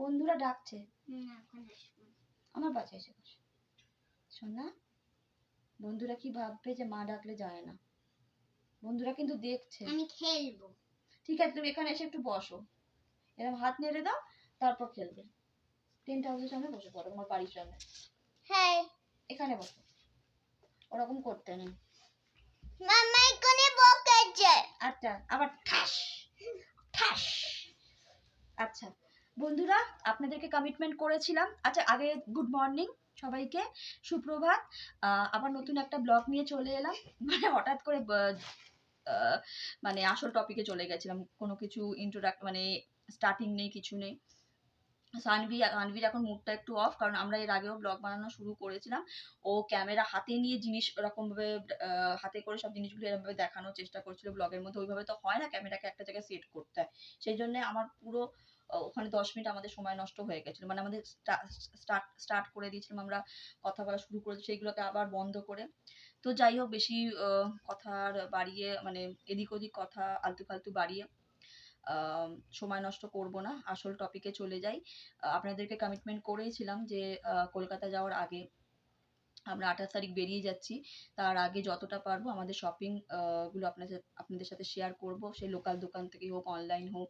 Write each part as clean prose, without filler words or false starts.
বন্ধুরা ডাকছে, আমার পাশে এসে বসো। শোন না, বন্ধুরা কি ভাববে যে মা ডাকলে যায় না, বন্ধুরা কিন্তু দেখছে। আমি খেলবো। ঠিক আছে, তুমি এখানে এসে একটু বসো, এরকম হাত নেড়ে দাও, তারপর খেলবে। টেন্ট হাউসের সামনে বসে পড়ো, তোমার বাড়ির সামনে। হ্যাঁ, এখানে বসো, ওরকম করতে নেই। মামা এখানে বকেছে। আচ্ছা, আবার ঠাস ঠাস। আচ্ছা বন্ধুরা, আপনাদেরকে কমিটমেন্ট করেছিলাম। আচ্ছা, আগে গুড মর্নিং সবাইকে, সুপ্রভাত। আবার নতুন একটা ব্লগ নিয়ে চলে এলাম। মানে হঠাৎ করে মানে আসল টপিকে চলে গেছিলাম, কোনো কিছু মানে স্টার্টিং নেই, কিছু নেই। সানভির এখন মুডটা একটু অফ, কারণ আমরা এর আগেও ব্লগ বানানো শুরু করেছিলাম। ও ক্যামেরা হাতে নিয়ে জিনিস এরকম ভাবে হাতে করে সব জিনিসগুলো এরকম ভাবে দেখানোর চেষ্টা করছিল ব্লগের মধ্যে। ওইভাবে তো হয় না, ক্যামেরাকে একটা জায়গায় সেট করতে হয়। সেই জন্য আমার পুরো ওখানে 10 মিনিট আমাদের সময় নষ্ট হয়ে গেছিল। মানে আমাদের স্টার্ট করে দিয়েছিলাম, আমরা কথা বলা শুরু করেছি, সেইগুলোকে আবার বন্ধ করে। তো যাই হোক, বেশি কথার বাড়িয়ে মানে এদিক ওদিক কথা আলতু ফালতু বাড়িয়ে সময় নষ্ট করব না, আসল টপিকে চলে যাই। আপনাদেরকে কমিটমেন্ট করেছিলাম যে কলকাতা যাওয়ার আগে আমরা 28 তারিখ বেরিয়ে যাচ্ছি। তার আগে যতটা পারবো আমাদের শপিং গুলো আপনাদের সাথে শেয়ার করব। সেই লোকাল দোকান থেকে হোক, অনলাইন হোক,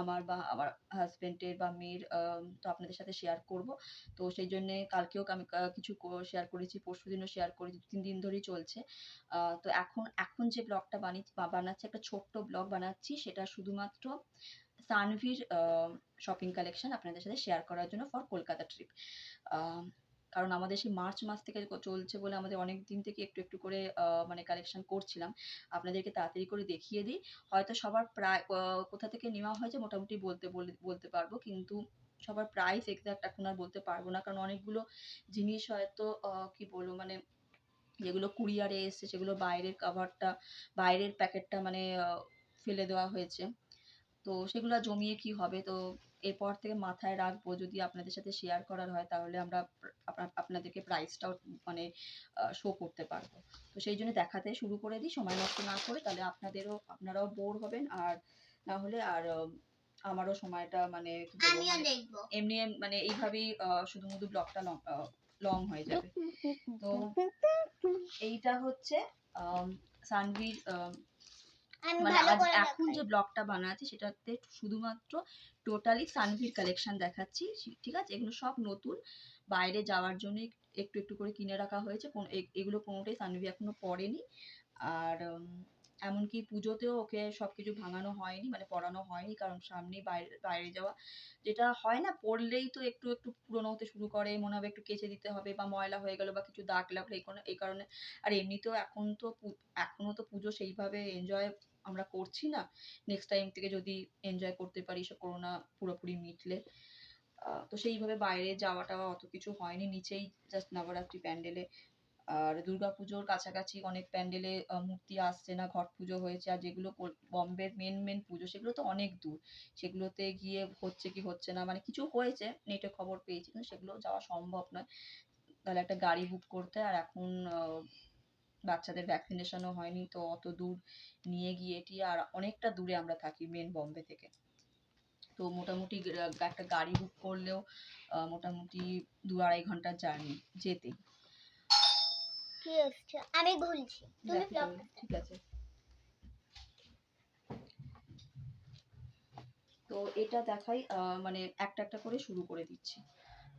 আমার বা আমার হাজবেন্ডের বা মেয়ের, তো আপনাদের সাথে শেয়ার করব। তো সেই জন্য কালকেও আমি কিছু শেয়ার করেছি, পরশুদিনও শেয়ার করেছি, 3 দিন ধরেই চলছে। তো এখন যে ব্লগটা বানাচ্ছি, একটা ছোট্ট ব্লগ বানাচ্ছি, সেটা শুধুমাত্র সানভির শপিং কালেকশন আপনাদের সাথে শেয়ার করার জন্য ফর কলকাতা ট্রিপ। কারণ আমাদের সেই মার্চ মাস থেকে চলছে বলে আমাদের অনেক দিন থেকে একটু একটু করে মানে কালেকশন করছিলাম। আপনাদেরকে তাড়াতাড়ি করে দেখিয়ে দিই। হয়তো সবার প্রায় কোথা থেকে নেওয়া হয়েছে মোটামুটি বলতে পারবো, কিন্তু সবার প্রাইস এক্সাক্ট এখন আর বলতে পারবো না, কারণ অনেকগুলো জিনিস হয়তো কি বলবো, মানে যেগুলো কুরিয়ারে এসছে সেগুলো বাইরের প্যাকেটটা মানে ফেলে দেওয়া হয়েছে। তো সেগুলো জমিয়ে কি হবে, তো এরপর থেকে মাথায় রাখবো, যদি আপনাদের সাথে শেয়ার করার হয় তাহলে আমরা আপনাদেরকে প্রাইসটাও মানে শো করতে পারবো। তো সেই জন্য দেখাতে শুরু করে দিই, সময় নষ্ট না করে, তাহলে আপনারাও বোর হবেন, আর না হলে আর আমারও সময়টা মানে এমনি মানে এইভাবেই শুধু ব্লগটা লং হয়ে যাবে। তো এইটা হচ্ছে সানভির মানে এখন যে ব্লগটা বানাচ্ছি সেটাতে শুধুমাত্র টোটালি সানভির কালেকশন দেখাচ্ছি, ঠিক আছে? এগুলো সব নতুন, বাইরে যাওয়ার জন্য একটু একটু করে কিনে রাখা হয়েছে। এগুলো কোনোটাই সানভি এখনো পড়েনি। আর এমনকি পুজোতেও ওকে সবকিছু ভাঙানো হয়নি, মানে পরানো হয়নি, কারণ সামনেই বাইরে যাওয়া। যেটা হয় না, পড়লেই তো একটু একটু পুরোনো হতে শুরু করে, মনে হবে একটু কেচে দিতে হবে, বা ময়লা হয়ে গেল বা কিছু দাগ লাগলো, এই কারণে। আর এমনিতেও এখনো তো পুজো সেইভাবে এনজয় আমরা করছি না। নেক্সট টাইম থেকে যদি এনজয় করতে পারি, সে করোনা পুরোপুরি মিটলে। তো সেইভাবে বাইরে যাওয়াটা অত কিছু হয়নি, নিচেই জাস্ট নবরাত্রি প্যান্ডেলে। আর দুর্গাপুজোর কাছাকাছি অনেক প্যান্ডেলে মূর্তি আসছে না, ঘট পুজো হয়েছে। আর যেগুলো বম্বের মেন পুজো, সেগুলো তো অনেক দূর, সেগুলোতে গিয়ে হচ্ছে কি হচ্ছে না, মানে কিছু হয়েছে নেটে খবর পেয়েছি, কিন্তু সেগুলো যাওয়া সম্ভব নয়। তাহলে একটা গাড়ি বুক করতে, আর এখন বাচ্চাদের ভ্যাকসিনেশনও হয়নি, তো অত দূর নিয়ে গিয়ে আর অনেকটা দূরে আমরা থাকি মেন বম্বে থেকে। তো মোটামুটি একটা গাড়ি বুক করলেও মোটামুটি 2-2.5 ঘন্টার জার্নি যেতেই। আমি বলছি, ঠিক আছে। তো এটা দেখাই, মানে একটা একটা করে শুরু করে দিচ্ছি,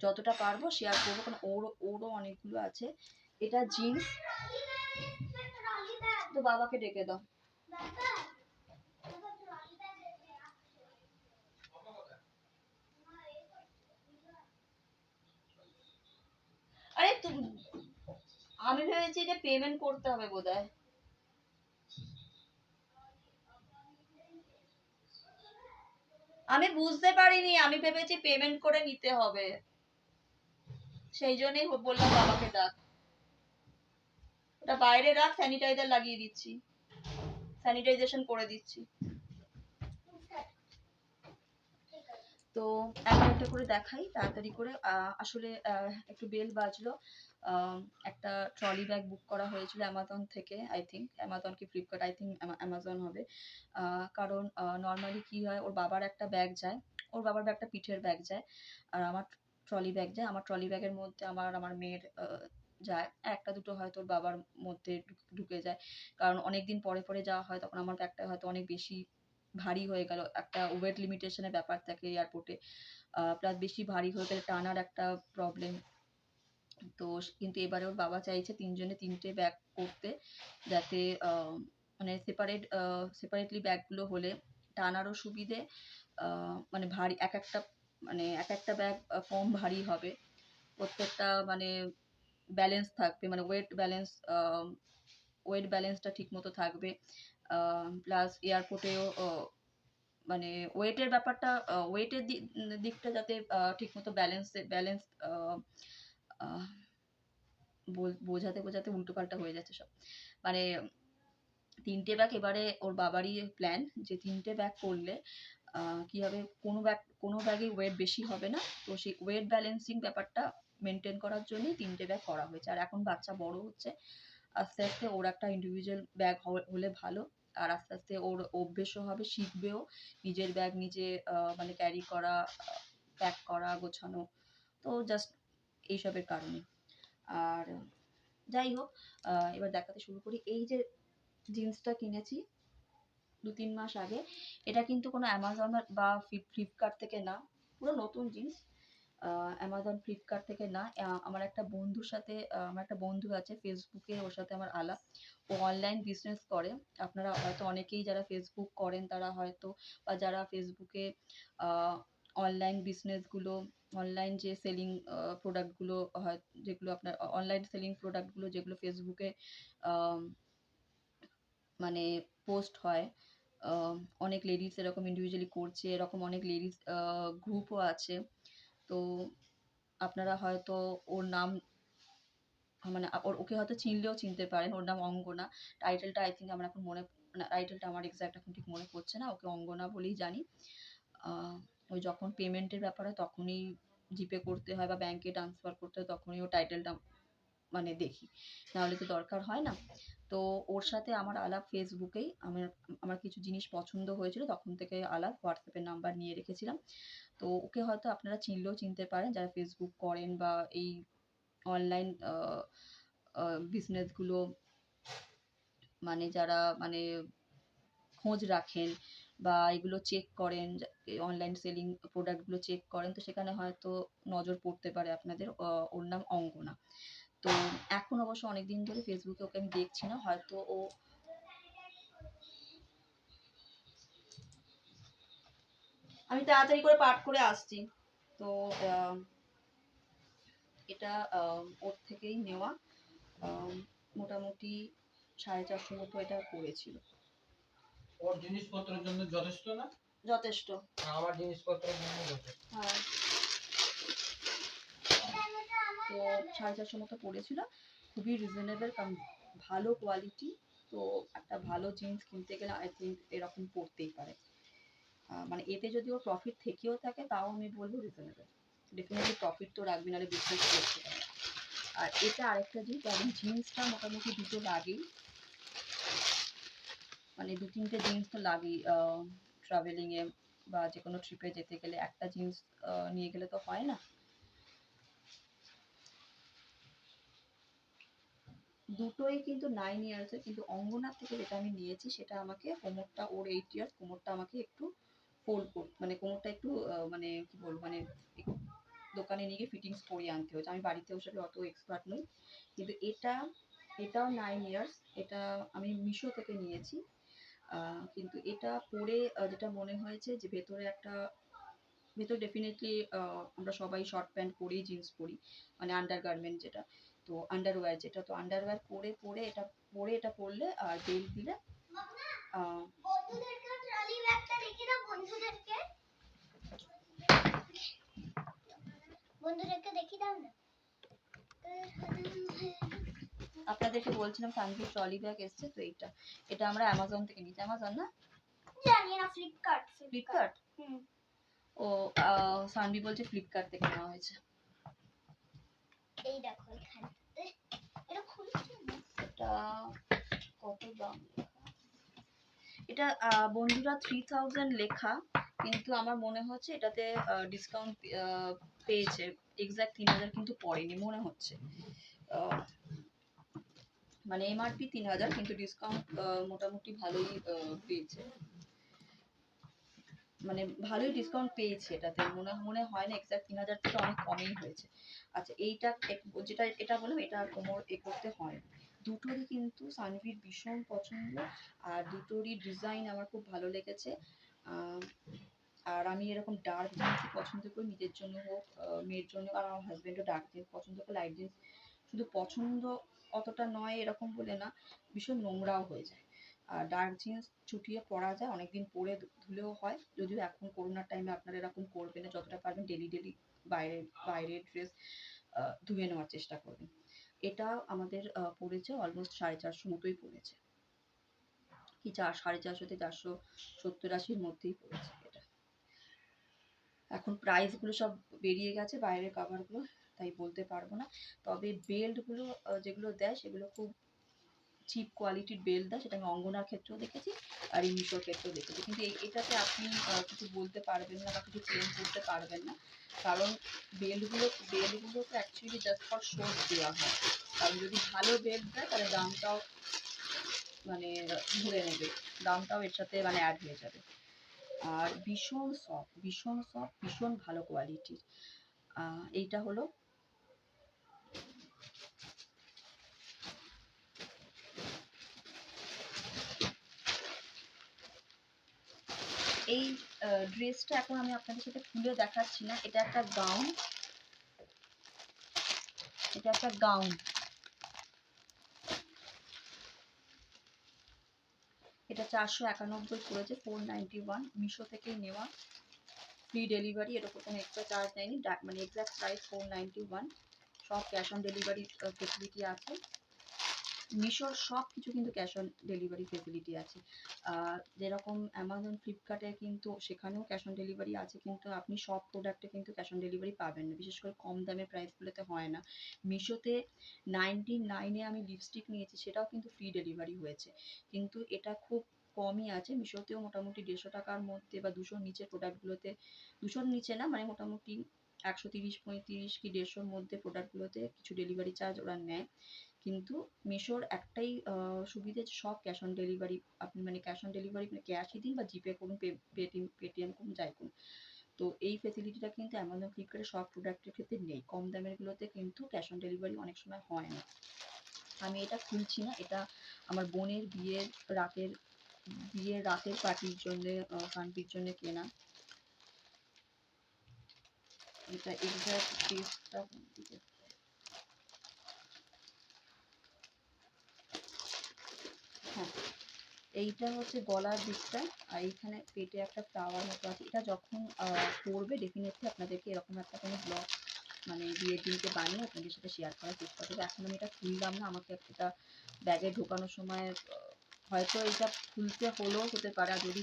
যতটা পারবো শেয়ার করবো, কারণ ওরও অনেকগুলো আছে। এটা জিন্স, তো বাবাকে ডেকে দাও। আরে আমি ভেবেছি যে পেমেন্ট করতে হবে বোধহয়। আমি বুঝতে পারিনি, আমি ভেবেছি পেমেন্ট করে নিতে হবে, সেই জন্যই বললাম বাবাকে ডাক। ওটা বাইরে রাখ, স্যানিটাইজার লাগিয়ে দিচ্ছি, স্যানিটাইজেশন করে দিচ্ছি। তো একটা একটা করে দেখাই তাড়াতাড়ি করে। আসলে একটু বেল বাজলো। একটা ট্রলি ব্যাগ বুক করা হয়েছিল অ্যামাজন থেকে, আই থিঙ্ক অ্যামাজন কি ফ্লিপকার্ট, আই থিঙ্ক অ্যামাজন হবে। কারণ নর্মালি কি হয়, ওর বাবার একটা ব্যাগ যায়, ওর বাবার ব্যাগটা পিঠের ব্যাগ যায়, আর আমার ট্রলি ব্যাগ যায়। আমার ট্রলি ব্যাগের মধ্যে আমার মেয়ের যায়, একটা দুটো হয়তো ওর বাবার মধ্যে ঢুকে যায়, কারণ অনেকদিন পরে পরে যাওয়া হয়, তখন আমার ব্যাগটা হয়তো অনেক বেশি ভারী হয়ে গেল। একটা ওয়েট লিমিটেশনের ব্যাপার থাকে এয়ারপোর্টে, প্লাস বেশি ভারী হয়ে গেলে টানার একটা প্রবলেম। তো কিন্তু এবারে ওর বাবা চাইছে তিনজনে তিনটে ব্যাগ করতে, যাতে মানে সেপারেটলি ব্যাগগুলো হলে টানারও সুবিধে, মানে ভারী এক একটা ব্যাগ কম ভারী হবে, প্রত্যেকটা মানে ব্যালেন্স থাকবে, মানে ওয়েট ব্যালেন্সটা ঠিক মতো থাকবে, প্লাস এয়ারপোর্টেও মানে ওয়েটের ব্যাপারটা, ওয়েটের দিকটা যাতে ঠিক মতো ব্যালেন্স বোঝাতে বোঝাতে উল্টোপাল্টা হয়ে যাচ্ছে সব। মানে তিনটে ব্যাগ এবারে ওর বাবারই প্ল্যান, যে তিনটে ব্যাগ করলে কি হবে, কোনো ব্যাগে ওয়েট বেশি হবে না, তো সেই ওয়েট ব্যালেন্সিং ব্যাপারটা মেনটেন করার জন্যই তিনটে ব্যাগ করা হয়েছে। আর এখন বাচ্চা বড় হচ্ছে, আস্তে আস্তে ওর একটা ইন্ডিভিজুয়াল ব্যাগ হলে ভালো, আর আস্তে আস্তে ওর অভ্যেসও হবে, শিখবেও নিজের ব্যাগ নিজে মানে ক্যারি করা, প্যাক করা, গোছানো। তো জাস্ট এইসবের কারণে। আর যাই হোক, এবার দেখাতে শুরু করি। এই যে জিন্সটা কিনেছি 2-3 মাস আগে, এটা কিন্তু কোনো অ্যামাজন বা ফ্লিপকার্ট থেকে না, পুরো নতুন জিন্স। অ্যামাজন ফ্লিপকার্ট থেকে না, আমার একটা বন্ধুর সাথে, আমার একটা বন্ধু আছে ফেসবুকে, ওর সাথে আমার আলাপ। ও অনলাইন বিজনেস করে। আপনারা হয়তো অনেকেই যারা ফেসবুক করেন তারা হয়তো, বা যারা ফেসবুকে অনলাইন বিজনেসগুলো, অনলাইন যে সেলিং প্রোডাক্টগুলো হয়, যেগুলো আপনার অনলাইন সেলিং প্রোডাক্টগুলো যেগুলো ফেসবুকে মানে পোস্ট হয়, অনেক লেডিস এরকম ইন্ডিভিজুয়ালি করছে, এরকম অনেক লেডিস গ্রুপও আছে। তো আপনারা হয়তো ওর নাম, মানে ওকে হয়তো চিনলেও চিনতে পারেন, ওর নাম অঙ্গনা। টাইটেলটা আই থিঙ্ক আমার এখন টাইটেলটা আমার এক্সাক্ট এখন ঠিক মনে পড়ছে না, ওকে অঙ্গনা বলেই জানি। ওই যখন পেমেন্টের ব্যাপারে তখনই জিপে করতে হয় বা ব্যাংকে ট্রান্সফার করতে হয়, তখনই ও টাইটেলটা মানে দেখি, নাহলে তো দরকার হয় না। তো ওর সাথে আমার আলাপ ফেসবুকেই, আমার কিছু জিনিস পছন্দ হয়েছিল, তখন থেকে আলাপ, হোয়াটসঅ্যাপের নাম্বার নিয়ে রেখেছিলাম। তো ওকে হয়তো আপনারা চিনলেও চিনতে পারেন, যারা ফেসবুক করেন বা এই অনলাইন বিজনেসগুলো, মানে যারা মানে খোঁজ রাখেন বা এগুলো চেক করেন, অনলাইন সেলিং প্রোডাক্টগুলো চেক করেন, তো সেখানে হয়তো নজর পড়তে পারে আপনাদের। ওর নাম অঙ্গনা। তো এখন অবশ্য অনেকদিন ধরে ফেসবুকে ওকে আমি দেখছি না, হয়তো ও, আমি তাড়াতাড়ি করে পাঠ করে আসছি। তো এটা ওর থেকেই নেওয়া, মোটামুটি 450 মতো এটা পড়েছিল। ওর জিনিসপত্রের জন্য যথেষ্ট না? যথেষ্ট। আমার জিনিসপত্রের জন্য যথেষ্ট। হ্যাঁ, তো 450 মতো পড়েছিল, খুবই রিজনেবল, কারণ ভালো কোয়ালিটি। তো একটা ভালো জিন্স কিনতে গেলে আই থিঙ্ক এরকম পড়তেই পারে। মানে এতে যদি ওর প্রফিট থেকেও থাকে, তাও আমি বলবো রিজনেবল। ডেফিনেটলি প্রফিট তো রাখবে, নাহলে বিজনেস করতে পারে। আর এটা আরেকটা জিনিস, যেমন জিন্সটা মোটামুটি দুটো লাগেই, মানে 2-3টে জিন্স তো লাগেই ট্রাভেলিংয়ে বা যে কোনো ট্রিপে যেতে গেলে, একটা জিন্স নিয়ে গেলে তো হয় না। দুটোই কিন্তু 9 ইয়ার্সের, কিন্তু অঙ্গনার থেকে যেটা আমি নিয়েছি সেটা আমাকে কোমরটা, ওর 8 ইয়ার্স, কোমরটা আমাকে একটু মানে কোমরটা একটু মানে কি বলবো, মানে দোকানে নিয়ে গিয়ে ফিটিংস করিয়ে আনতে হয়েছে। আমি বাড়িতে ওসবে অত এক্সপার্ট নই, কিন্তু এটাও 9 ইয়ার্স। এটা আমি মিশো থেকে নিয়েছি। কিন্তু এটা পরে যেটা মনে হয়েছে যে ভেতর ডেফিনেটলি আমরা সবাই শর্ট প্যান্ট পরেই জিন্স পরি, মানে আন্ডারগার্মেন্ট যেটা, তো আন্ডারওয়্যার যেটা, তো আন্ডারওয়্যার পরে এটা পরলে আর বেল্ট দিলে বন্ধুদেরকে ট্রলি ব্যাগটা দেখি না, বন্ধুদেরকে দেখি দাও না। আপনাদেরকে বলছিলাম সানভির ট্রলি ব্যাগ এসছে, তো এটা আমরা অ্যামাজন থেকে নিয়েছি। অ্যামাজন না, জানি না, ফ্লিপকার্ট। ও সানভি বলছে ফ্লিপকার্ট থেকে নেওয়া হয়েছে। এই দেখো এখানে এটা খুলছে না। এটা কত দাম লেখা? এটা বন্ধুরা 3000 লেখা, কিন্তু আমার মনে হচ্ছে এটাতে ডিসকাউন্ট পেয়েছে। এক্সাক্ট 3000 কিন্তু পড়েনি মনে হচ্ছে। মানে এমআরপি 3000, কিন্তু ডিসকাউন্ট মোটামুটি ভালোই পেয়েছে। মানে ভালোই ডিসকাউন্ট পেয়েছে এটাতে, মনে হয় না এক্সাক্ট 3000 থেকে অনেক কমই হয়েছে। আচ্ছা এইটা যেটা এটা বললাম, এটা আর কোমর করতে হয়। দুটোরই কিন্তু সানভির ভীষণ পছন্দ, আর দুটোরই ডিজাইন আমার খুব ভালো লেগেছে। আর আমি এরকম ডার্ক জিন্সই পছন্দ করি, নিজের জন্য হোক মেয়ের জন্য, আর আমার হাজবেন্ডও ডার্ক জিন্স পছন্দ করে। লাইট জিন্স শুধু পছন্দ অতটা নয় এরকম বলে না, ভীষণ নোংরাও হয়ে যায়। আর ডার্ক জিন্স চুটিয়ে পরা যায়, অনেকদিন পরে ধুলেও হয়। যদিও এখন করোনার টাইমে আপনারা এরকম করবেন না, যতটা পারবেন ডেলি বাইরের ড্রেস ধুয়ে নেওয়ার চেষ্টা করবেন। এটা আমাদের পড়েছে অলমোস্ট 450 মতোই পড়েছে, কি 450 থেকে 470-80-র মধ্যেই পড়েছে এটা। এখন প্রাইসগুলো সব বেরিয়ে গেছে, বাইরের কাভারগুলো, তাই বলতে পারবো না। তবে বেল্টগুলো যেগুলো দেয় সেগুলো খুব চিপ কোয়ালিটির বেল্ট দেয়, সেটা আমি অঙ্গনার ক্ষেত্রেও দেখেছি আর এই মিশোর ক্ষেত্রেও দেখেছি। কিন্তু এটাতে আপনি কিছু বলতে পারবেন না বা কিছু ক্লেম করতে পারবেন না, কারণ বেল্টগুলো তো অ্যাকচুয়ালি জাস্ট ফর শো দেওয়া হয়। কারণ যদি ভালো বেল্ট দেয় তাহলে দামটাও মানে ধরে নেবে, দামটাও এর সাথে মানে অ্যাড হয়ে যাবে। আর ভীষণ সফট, ভীষণ ভালো কোয়ালিটির। এইটা হলো এই ড্রেসটা। এখন আমি আপনাদের সাথে খুলে দেখাচ্ছি না, এটা একটা গাউন, এটা একটা গাউন। এটা 491 পড়েছে, 491, মিশো থেকেই নেওয়া, ফ্রি ডেলিভারি, এর উপর কোনো এক্সট্রা চার্জ নেয়নি। মানে এক্সাক্ট প্রাইস 491, সব ক্যাশ অন ডেলিভারি ফেসিলিটি আছে। মিশোর সব কিছু কিন্তু ক্যাশ অন ডেলিভারি ফেসিলিটি আছে। যেরকম অ্যামাজন, ফ্লিপকার্টে কিন্তু সেখানেও ক্যাশ অন ডেলিভারি আছে, কিন্তু আপনি সব প্রোডাক্টে কিন্তু ক্যাশ অন ডেলিভারি পাবেন না, বিশেষ করে কম দামের প্রাইসগুলোতে হয় না। মিশোতে 99-এ আমি লিপস্টিক নিয়েছি, সেটাও কিন্তু ফ্রি ডেলিভারি হয়েছে, কিন্তু এটা খুব কমই আছে। মিশোতেও মোটামুটি 150 টাকার মধ্যে বা 200-র নিচের প্রোডাক্টগুলোতে, 200-র নিচে না, মানে মোটামুটি 130-35 কি 150-র মধ্যে প্রোডাক্টগুলোতে কিছু ডেলিভারি চার্জ ওরা নেয়। কিন্তু মিশোর একটাই সুবিধে, সব ক্যাশ অন ডেলিভারি, আপনি মানে ক্যাশ অন ডেলিভারি মানে ক্যাশই দিন বা জিপে করুন, পেটিএম করুন, যাই করুন। তো এই ফেসিলিটিটা কিন্তু অ্যামাজন, ফ্লিপকার্টের সব প্রোডাক্টের ক্ষেত্রে নেই। কম দামেরগুলোতে কিন্তু ক্যাশ অন ডেলিভারি অনেক সময় হয় না। আমি এটা খুলছি না, এটা আমার বোনের রাতের পার্টির জন্যে, কান্তির জন্য কেনা। এটা এক্সাক্ট টেস্টটা, হ্যাঁ এইটা হচ্ছে গলার দিকটা, আর এইখানে পেটে একটা ফ্লাওয়ার মতো আছে। এটা যখন পরবে ডেফিনেটলি আপনাদেরকে এরকম একটা কোনো ব্লগ মানে বিয়ের দিনকে বানিয়ে আপনাদের সাথে শেয়ার করার চেষ্টা করবো। এখন আমি এটা খুললাম না, আমাকে এটা ব্যাগে ঢোকানোর সময় হয়তো এটা খুলতে হলেও হতে পারে। আর যদি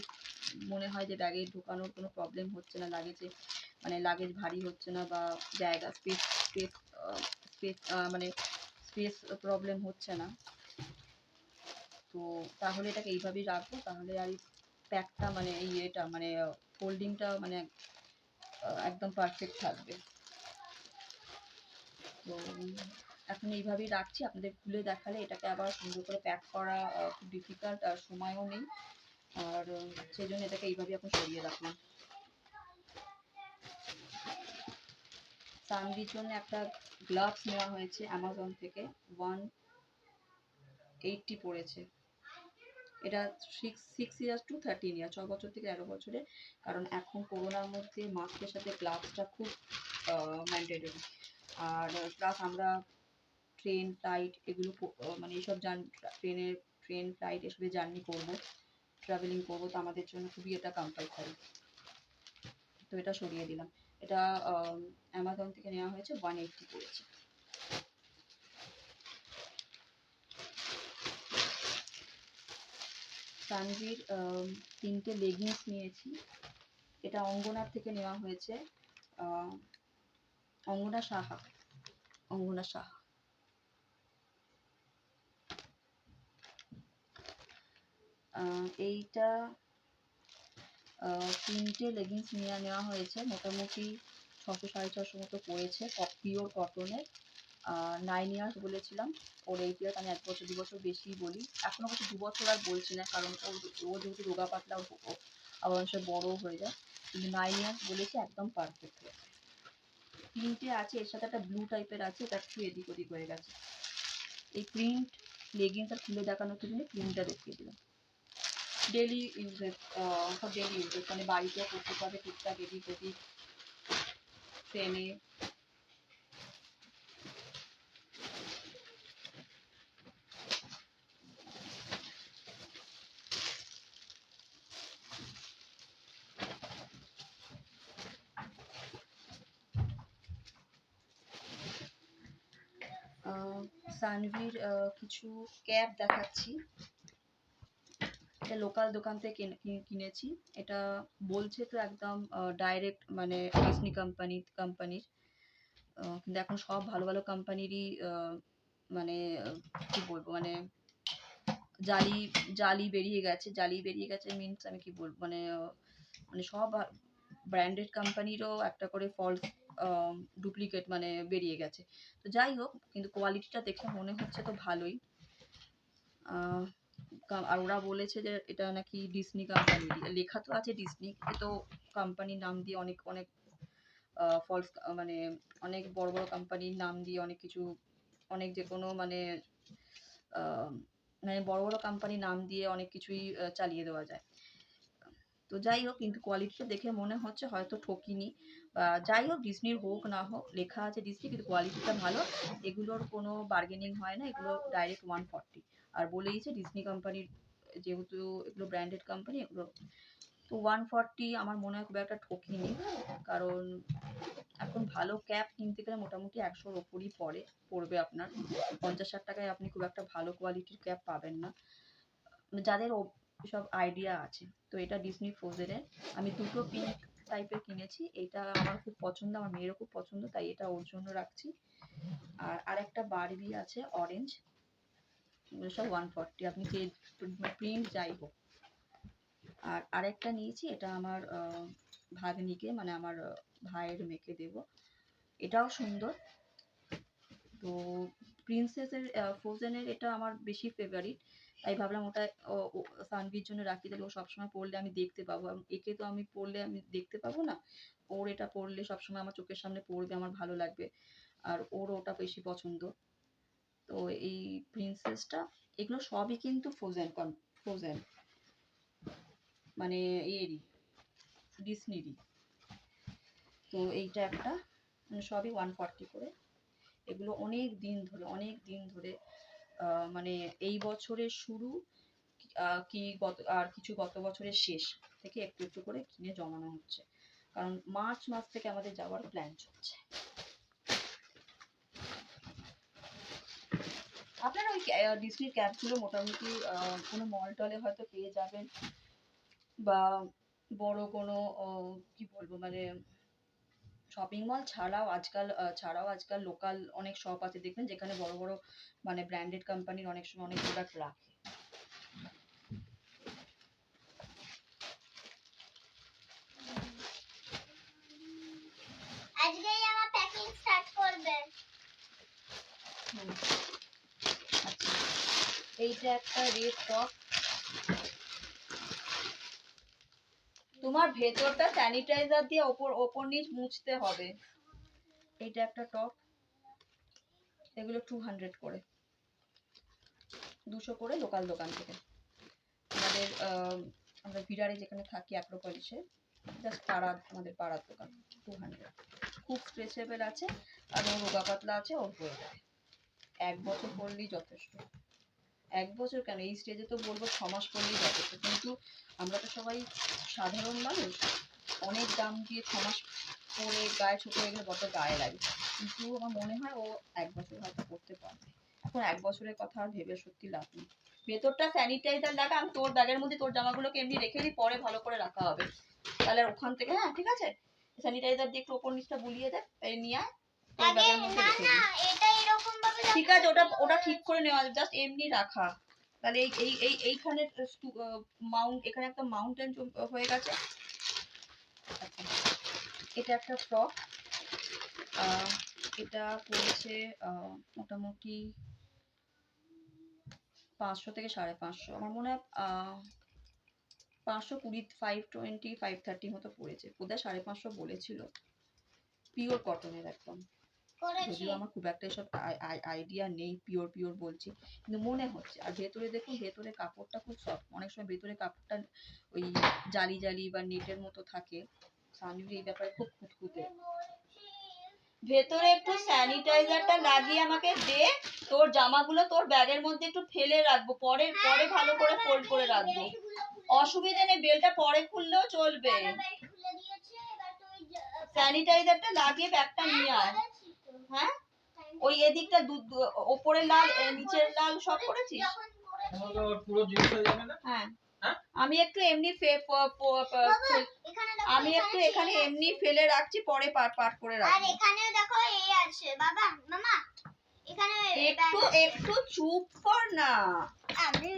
মনে হয় যে ব্যাগে ঢোকানোর কোনো প্রবলেম হচ্ছে না, লাগেজ ভারী হচ্ছে না, বা জায়গা স্পেস মানে স্পেস প্রবলেম হচ্ছে না, তো তাহলে এটাকে এইভাবেই রাখবো। তাহলে আর এই প্যাকটা মানে এটা মানে ফোল্ডিংটা মানে একদম পারফেক্ট থাকবে। তো এখন এইভাবেই রাখছি, আপনাদের খুলে দেখালে এটাকে আবার সুন্দর করে প্যাক করা খুব ডিফিকাল্ট, আর সময়ও নেই, আর সেই জন্য এটাকে এইভাবেই এখন সরিয়ে রাখলাম। সানভির জন্য একটা গ্লাভস নেওয়া হয়েছে অ্যামাজন থেকে, 180 পড়েছে। এটা 6 ইয়ার্স টু 13 ইয়ার, 6 বছর থেকে 11 বছরের। কারণ এখন করোনার মধ্যে মাস্কের সাথে গ্লাভসটা খুব ম্যান্ডেটরি। আর প্লাস আমরা ট্রেন, ফ্লাইট এগুলো মানে এইসব ট্রেন, ফ্লাইট এসবে জার্নি করবো, ট্রাভেলিং করবো, তো আমাদের জন্য খুবই এটা কম্পালসারি। তো এটা সরিয়ে দিলাম। এটা অ্যামাজন থেকে নেওয়া হয়েছে, 180 পড়েছে। তানভীর 3টে লেগিংস নিয়েছি, এটা অঙ্গনার থেকে নেওয়া হয়েছে, অঙ্গনা সাহা। এইটা তিনটে লেগিংস নেওয়া হয়েছে, মোটামুটি 600-650 মতো পড়েছে, পিওর কটনের। 9 ইয়ার্স বলেছিলাম, ওর 8 ইয়ার্স, আমি 1 বছর 2 বছর বেশি বলি, এখন অবশ্য 2 বছর আর বলছি না, কারণ ও যেহেতু রোগা পাতলা আবার অনেক বড়ও হয়ে যায়, কিন্তু 9 ইয়ার্স বলেছি, একদম পারফেক্ট হয়েছে। তিনটে আছে, এর সাথে একটা ব্লু টাইপের আছে, এটা একটু এদিক ওদিক হয়ে গেছে। এই প্রিন্ট লেগিংসটা খুলে দেখানোর জন্য প্রিন্টটা দেখিয়ে দিলাম। ডেলি ইউজেস, সব ডেলি ইউজেস, মানে বাড়িতেও করতে পারবে টুকটাক এদিক ওদিক, ট্রেনে। সানভির কিছু ক্যাপ দেখাচ্ছি, এটা লোকাল দোকান থেকে কিনেছি। এটা বলছে তো একদম ডাইরেক্ট মানে ডিসনি কোম্পানির, কিন্তু এখন সব ভালো ভালো কোম্পানিরই মানে কি বলবো, মানে জালি জালি বেরিয়ে গেছে মিনস আমি কি বলবো, মানে মানে সব ব্র্যান্ডেড কোম্পানিরও একটা করে ফলস ডুপ্লিকেট মানে বেরিয়ে গেছে। তো যাই হোক, কিন্তু কোয়ালিটিটা দেখে মনে হচ্ছে তো ভালোই। আর ওরা বলেছে যে এটা নাকি ডিসনি কোম্পানি, লেখা তো আছে ডিসনি, তো কোম্পানির নাম দিয়ে অনেক অনেক ফলস, মানে অনেক বড় বড় কোম্পানির নাম দিয়ে অনেক কিছু, অনেক যে কোনো মানে মানে বড় বড় কোম্পানির নাম দিয়ে অনেক কিছুই চালিয়ে দেওয়া যায়। তো যাই হোক, কিন্তু কোয়ালিটিটা দেখে মনে হচ্ছে হয়তো ঠকিনি, যাই হোক ডিসনির হোক না হোক, লেখা আছে ডিসনি, কিন্তু কোয়ালিটিটা ভালো, এগুলোর কোনো বার্গেনিং হয় না, এগুলো ডাইরেক্ট 140। আর বলেইছে ডিসনি কোম্পানির, যেহেতু এগুলো ব্র্যান্ডেড কোম্পানি, এগুলো তো 140 আমার মনে হয় খুব একটা ঠকিনি, কারণ এখন ভালো ক্যাপ কিনতে গেলে মোটামুটি 100-র ওপরই পড়বে আপনার, 50-60 টাকায় আপনি খুব একটা ভালো কোয়ালিটির ক্যাপ পাবেন না, যাদের সব আইডিয়া আছে। তো এটা ডিসনি ফ্রোজেনের, আমি দুটো পিঙ্ক টাইপের কিনেছি, এটা আমার খুব পছন্দ, আমার মেয়েরও খুব পছন্দ, তাই এটা ওর জন্য রাখছি। আর আরেকটা বারবি আছে অরেঞ্জ, এগুলো সব 140, আপনি যে প্রিন্ট যাই হোক। আর আরেকটা নিয়েছি, এটা আমার ভাগ্নিকে, মানে আমার ভাইয়ের মেয়েকে দেব, এটাও সুন্দর। তো প্রিন্সেসের ফ্রোজেনের এটা আমার বেশি ফেভারিট, তাই ভাবলাম ওটা সানভির জন্য রাখি, তাহলে ও সবসময় পরলে আমি দেখতে পাবো, একে তো আমি পরলে আমি দেখতে পাবো না, ওর এটা পরলে সবসময় আমার চোখের সামনে পড়বে, আমার ভালো লাগবে, আর ওর ওটা বেশি পছন্দ। তো এই প্রিন্সেসটা, এগুলো সবই কিন্তু ফ্রোজেন মানে এরই, ডিসনিরই। তো এইটা একটা, মানে সবই 140 করে, এগুলো অনেক দিন ধরে মানে এই বছরের শুরু কি গত বছরের শেষ থেকে একটু একটু করে কিনে জমানো হচ্ছে, কারণ মার্চ মাস থেকে আমাদের যাওয়ার প্ল্যান চলছে। আপনারা ওই ডিসনির ক্যাবগুলো মোটামুটি কোনো মল টলে হয়তো পেয়ে যাবেন, বা বড় কোনো কি বলবো, মানে শপিং মল ছাড়াও আজকাল লোকাল অনেক শপ আছে, দেখবেন যেখানে বড় বড় মানে ব্র্যান্ডেড কোম্পানির অনেক সময় অনেক প্রোডাক্ট রাখে। আজকেই আমার প্যাকিং স্টার্ট করবে। আচ্ছা, এইটা একটা রেড টপ, তোমার ভেতরটা স্যানিটাইজার দিয়ে ওপর নিচ মুছতে হবে। এইটা একটা টপ, এগুলো 200 করে, 200 করে লোকাল দোকান থেকে, আমাদের আমরা ভিড়ারে যেখানে থাকি অ্যাক্রোপলিসে, জাস্ট আমাদের পাড়ার দোকান, 200, খুব স্ট্রেচেবল আছে, আর ওর রোগা পাতলা আছে, ওর হয়ে যাবে, 1 বছর পরলেই যথেষ্ট। 1 বছর কেন, এই স্টেজে তো বলবো 6 মাস পরলেই যথেষ্ট, কিন্তু আমরা তো সবাই সাধারণ মানুষ, অনেক দাম দিয়ে 6 মাস পরে গায়ে ছোট হয়ে গেলে বড্ড গায়ে লাগে, কিন্তু আমার মনে হয় ও 1 বছর হয়তো করতে পারবে। এখন 1 বছরের কথা আর ভেবে সত্যি লাভ নেই। ভেতরটা স্যানিটাইজার লাগা, আমি তোর ব্যাগের মধ্যে তোর জামাগুলোকে এমনি রেখে দিই, পরে ভালো করে রাখা হবে, তাহলে ওখান থেকে, হ্যাঁ ঠিক আছে, স্যানিটাইজার দিয়ে একটু ওপর নিচটা বুলিয়ে দে, এই নিয়ে আয়, তোর আগে ব্যাগের মধ্যে না রেখে না, দিই। এটা এরকম ভাবে ঠিক আছে, ওটা ঠিক করে নেওয়া, জাস্ট এমনি রাখা, তাহলে এইখানে মাউন্ট, এখানে একটা মাউন্টেন হয়ে গেছে। আচ্ছা, এটা একটা ফ্রক, এটা পড়েছে মোটামুটি 500 থেকে 550, আমার মনে হয় 520, 520, 530 মতো পড়েছে, বোধহয় 550 বলেছিল। পিওর কটনের একদম, করেছি যদিও আমার খুব একটা এসব আইডিয়া নেই, পিওর বলছি কিন্তু মনে হচ্ছে। আর ভেতরে দেখুন, ভেতরে কাপড়টা খুব সফট, অনেক সময় ভেতরে কাপড়টা ওই জালি জালি বা নেটের মতো থাকে। সানভি এই ব্যাপারে খুব খুঁতখুঁতে। ভেতরে একটু স্যানিটাইজারটা লাগিয়ে আমাকে দে, তোর জামাগুলো তোর ব্যাগের মধ্যে একটু ফেলে রাখবো, পরে পরে ভালো করে ফোল্ড করে রাখবো, অসুবিধা নেই, বেলটা পরে খুললেও চলবে। খুলে দিয়েছে এবার তুই স্যানিটাইজারটা লাগিয়ে ব্যাগটা নিয়ে আয়। হ্যাঁ, ওই এদিকটা ওপরের লাল নিচের লাল সব করেছিস? তাহলে ওর পুরো জিনিস হয়ে যাবে না? হ্যাঁ, হ্যাঁ? আমি একটু এমনি আমি একটু এখানে এমনি ফেলে রাখছি, পরে পাট করে আর রাখবো। এখানে দেখো এই আছে বাবা মামা, এখানে একটু চুপ কর না। আমি